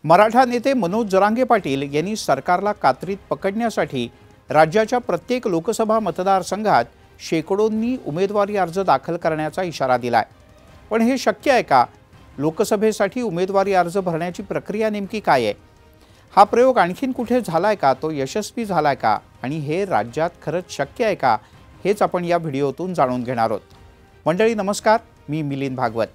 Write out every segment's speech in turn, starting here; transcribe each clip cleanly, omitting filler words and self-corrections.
मराठा नेते मनोज जरांगे पाटील यांनी सरकारला कात्रीत पकडण्यासाठी राज्याच्या प्रत्येक लोकसभा मतदारसंघात शेकडोंनी उमेदवारी अर्ज दाखल करण्याचा इशारा दिलाय। पण हे शक्य आहे का? लोकसभेसाठी उमेदवारी अर्ज भरण्याची प्रक्रिया नेमकी काय आहे? हा प्रयोग आणखीन कुठे झालाय का? तो यशस्वी झालाय का? आणि हे राज्यात खरंच शक्य आहे का? हेच आपण या व्हिडिओतून जाणून घेणार आहोत। मंडळी नमस्कार, मी मिलिंद भागवत।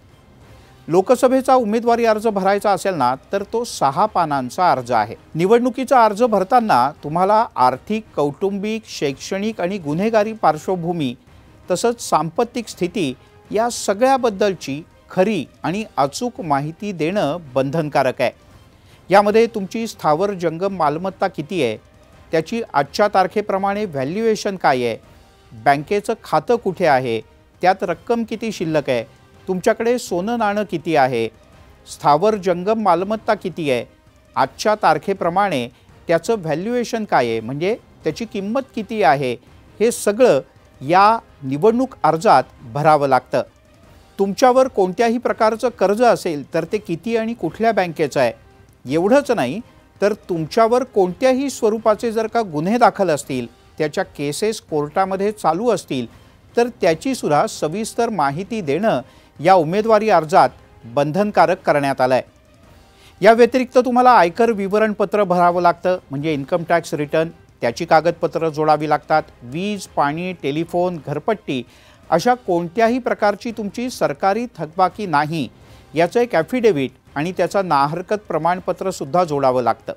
लोकसभेचा उमेदवारी अर्ज भरायचा असेल ना तर तो 6 पानांचा अर्ज आहे। निवडणुकीचा अर्ज भरताना तुम्हाला आर्थिक, कौटुंबिक, शैक्षणिक आणि गुन्हेगारी पार्श्वभूमी तसंच सांपत्तिक स्थिती या सगळ्याबद्दलची खरी आणि अचूक माहिती देणं बंधनकारक आहे। यामध्ये तुमची स्थावर जंगम मालमत्ता किती आहे, त्याची आजच्या तारखेप्रमाणे व्हॅल्युएशन काय आहे, बँकेचं खातं कुठे आहे, त्यात रक्कम किती शिल्लक आहे, तुमच्याकडे सोनं नाणं किती आहे, स्थावर जंगम मालमत्ता किती आहे, आजच्या तारखेप्रमाणे त्याचं व्हॅल्युएशन काय आहे म्हणजे त्याची किंमत किती आहे, हे सगळं या निवडणूक अर्जात भरावं लागतं। तुमच्यावर कोणत्याही प्रकारचं कर्ज असेल तर ते किती आणि कुठल्या बँकेचं आहे, एवढंच नाही तर तुमच्यावर कोणत्याही स्वरूपाचे जर का गुन्हे दाखल असतील, त्याच्या केसेस कोर्टामध्ये चालू असतील तर त्याची सुद्धा सविस्तर माहिती देणं या उमेदवारी अर्जात बंधनकारक करण्यात आलं आहे। या व्यतिरिक्त तुम्हाला आयकर विवरणपत्र भरावं लागतं म्हणजे इन्कम टॅक्स रिटर्न, त्याची कागदपत्र जोडावी लागतात। वीज, पाणी, टेलिफोन, घरपट्टी अशा कोणत्याही प्रकारची तुमची सरकारी थकबाकी नाही याचं एक ॲफिडेव्हिट आणि त्याचा नाहरकत प्रमाणपत्र सुद्धा जोडावं लागतं।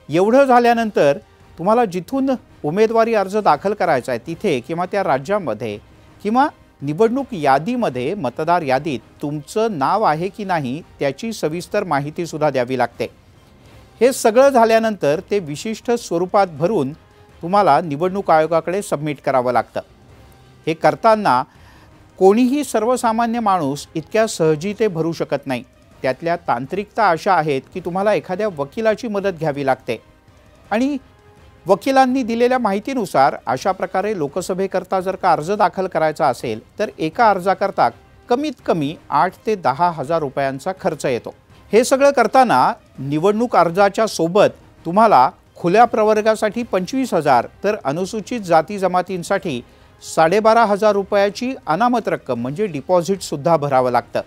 एवढं झाल्यानंतर तुम्हाला जिथून उमेदवारी अर्ज दाखल करायचा आहे तिथे किंवा त्या राज्यामध्ये किंवा निवडणूक यादीमध्ये मतदार यादीत तुमचं नाव आहे की नाही त्याची सविस्तर माहिती सुद्धा द्यावी लागते। हे सगळं झाल्यानंतर ते विशिष्ट स्वरूपात भरून तुम्हाला निवडणूक आयोगाकडे सबमिट करावं लागतं। हे करताना कोणीही सर्वसामान्य माणूस इतक्या सहजी ते भरू शकत नाही। त्यातल्या तांत्रिकता अशा आहेत की तुम्हाला एखाद्या वकिलाची मदत घ्यावी लागते आणि वकिलांनी दिलेल्या माहितीनुसार अशा प्रकारे लोकसभेकरता जर का अर्ज दाखल करायचा असेल तर एका अर्जाकरता कमीत कमी 8 ते 10 हजार रुपयांचा खर्च येतो। हे सगळं करताना निवडणूक अर्जाच्या सोबत तुम्हाला खुल्या प्रवर्गासाठी 25,000 तर अनुसूचित जाती जमातींसाठी 12,500 रुपयाची अनामत रक्कम म्हणजे डिपॉझिट सुद्धा भरावं लागतं।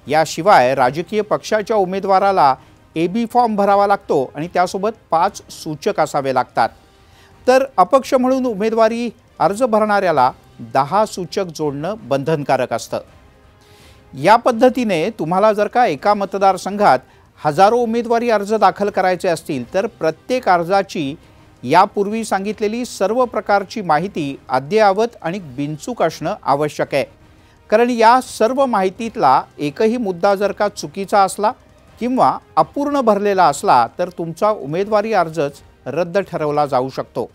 याशिवाय राजकीय पक्षाच्या उमेदवाराला AB फॉर्म भरावा लागतो आणि त्यासोबत 5 सूचक असावे लागतात। तर अपक्ष म्हणून उमेदवारी अर्ज भरणाऱ्याला 10 सूचक जोडणं बंधनकारक असतं। या पद्धतीने तुम्हाला जर का एका मतदारसंघात हजारो उमेदवारी अर्ज दाखल करायचे असतील तर प्रत्येक अर्जाची यापूर्वी सांगितलेली सर्व प्रकारची माहिती अद्ययावत आणि बिनचूक असणं आवश्यक आहे। कारण या सर्व माहितीतला एकही मुद्दा जर का चुकीचा असला किंवा अपूर्ण भरलेला असला तर तुमचा उमेदवारी अर्जच रद्द ठरवला जाऊ शकतो।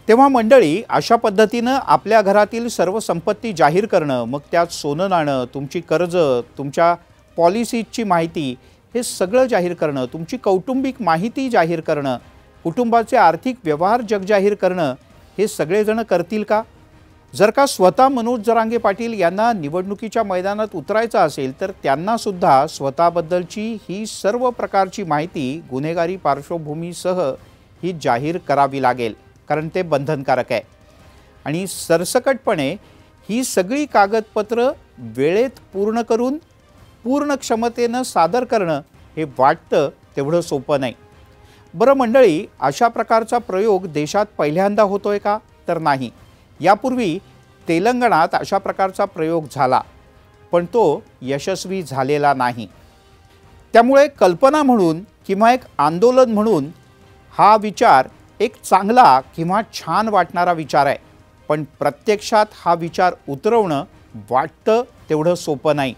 तेव्हा मंडळी अशा पद्धतीनं आपल्या घरातील सर्व संपत्ती जाहीर करणं, मग त्यात सोनं नाणं, तुमची कर्ज, तुमच्या पॉलिसीची माहिती हे सगळं जाहीर करणं, तुमची कौटुंबिक माहिती जाहीर करणं, कुटुंबाचे आर्थिक व्यवहार जगजाहीर करणं हे सगळेजण करतील का? जर का स्वतः मनोज जरांगे पाटील यांना निवडणुकीच्या मैदानात उतरायचं असेल तर त्यांना सुद्धा स्वतःबद्दलची ही सर्व प्रकारची माहिती गुन्हेगारी पार्श्वभूमीसह ही जाहीर करावी लागेल, कारण ते बंधनकारक आहे। आणि सरसकटपणे ही सगळी कागदपत्र वेळेत पूर्ण करून पूर्ण क्षमतेनं सादर करणं हे वाटतं तेवढं सोपं नाही। बरं मंडळी, अशा प्रकारचा प्रयोग देशात पहिल्यांदा होतोय का? तर नाही। यापूर्वी तेलंगणात अशा प्रकारचा प्रयोग झाला पण तो यशस्वी झालेला नाही। त्यामुळे कल्पना म्हणून किंवा एक आंदोलन म्हणून हा विचार एक चांगला किंवा छान वाटणारा विचार आहे, पण प्रत्यक्षात हा विचार उतरवणं वाटतं तेवढं सोपं नाही।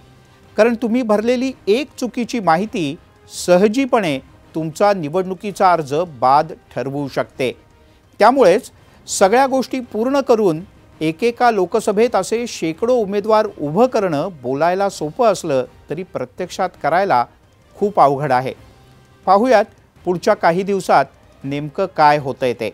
कारण तुम्ही भरलेली एक चुकीची माहिती सहजीपणे तुमचा निवडणुकीचा अर्ज बाद ठरवू शकते। त्यामुळेच सगळ्या गोष्टी पूर्ण करून एकेका लोकसभेत असे शेकडो उमेदवार उभं करणं बोलायला सोपं असलं तरी प्रत्यक्षात करायला खूप अवघड आहे। पाहूयात पुढच्या काही दिवसात नेमकं काय होतंय ते।